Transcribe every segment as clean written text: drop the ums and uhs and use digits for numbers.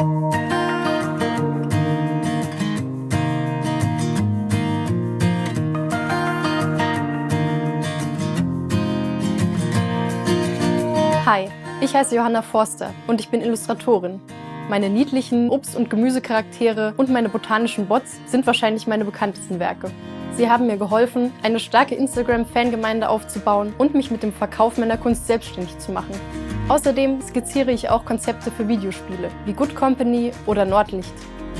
Hi, ich heiße Johanna Forster und ich bin Illustratorin. Meine niedlichen Obst- und Gemüsecharaktere und meine botanischen Bots sind wahrscheinlich meine bekanntesten Werke. Sie haben mir geholfen, eine starke Instagram-Fangemeinde aufzubauen und mich mit dem Verkauf meiner Kunst selbstständig zu machen. Außerdem skizziere ich auch Konzepte für Videospiele, wie Good Company oder Nordlicht.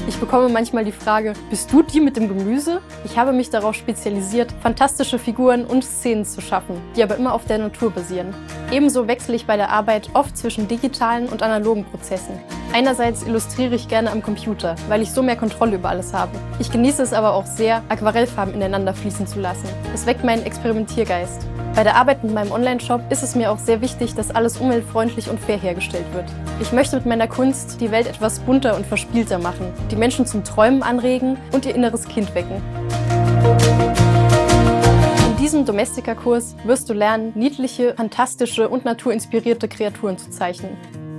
Ich bekomme manchmal die Frage, bist du die mit dem Gemüse? Ich habe mich darauf spezialisiert, fantastische Figuren und Szenen zu schaffen, die aber immer auf der Natur basieren. Ebenso wechsle ich bei der Arbeit oft zwischen digitalen und analogen Prozessen. Einerseits illustriere ich gerne am Computer, weil ich so mehr Kontrolle über alles habe. Ich genieße es aber auch sehr, Aquarellfarben ineinander fließen zu lassen. Es weckt meinen Experimentiergeist. Bei der Arbeit mit meinem Online-Shop ist es mir auch sehr wichtig, dass alles umweltfreundlich und fair hergestellt wird. Ich möchte mit meiner Kunst die Welt etwas bunter und verspielter machen, die Menschen zum Träumen anregen und ihr inneres Kind wecken. In diesem Domestika-Kurs wirst du lernen, niedliche, fantastische und naturinspirierte Kreaturen zu zeichnen.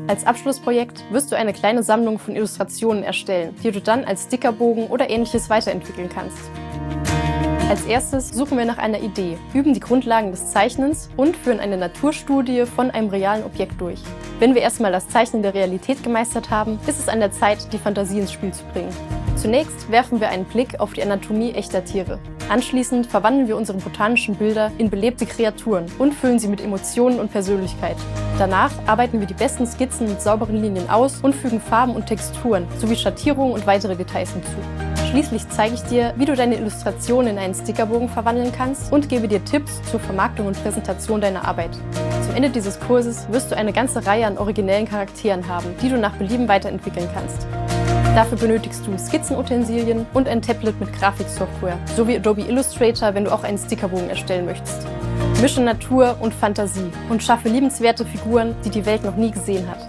Als Abschlussprojekt wirst du eine kleine Sammlung von Illustrationen erstellen, die du dann als Stickerbogen oder Ähnliches weiterentwickeln kannst. Als erstes suchen wir nach einer Idee, üben die Grundlagen des Zeichnens und führen eine Naturstudie von einem realen Objekt durch. Wenn wir erstmal das Zeichnen der Realität gemeistert haben, ist es an der Zeit, die Fantasie ins Spiel zu bringen. Zunächst werfen wir einen Blick auf die Anatomie echter Tiere. Anschließend verwandeln wir unsere botanischen Bilder in belebte Kreaturen und füllen sie mit Emotionen und Persönlichkeit. Danach arbeiten wir die besten Skizzen mit sauberen Linien aus und fügen Farben und Texturen sowie Schattierungen und weitere Details hinzu. Schließlich zeige ich dir, wie du deine Illustration in einen Stickerbogen verwandeln kannst und gebe dir Tipps zur Vermarktung und Präsentation deiner Arbeit. Zum Ende dieses Kurses wirst du eine ganze Reihe an originellen Charakteren haben, die du nach Belieben weiterentwickeln kannst. Dafür benötigst du Skizzenutensilien und ein Tablet mit Grafiksoftware, sowie Adobe Illustrator, wenn du auch einen Stickerbogen erstellen möchtest. Mische Natur und Fantasie und schaffe liebenswerte Figuren, die die Welt noch nie gesehen hat.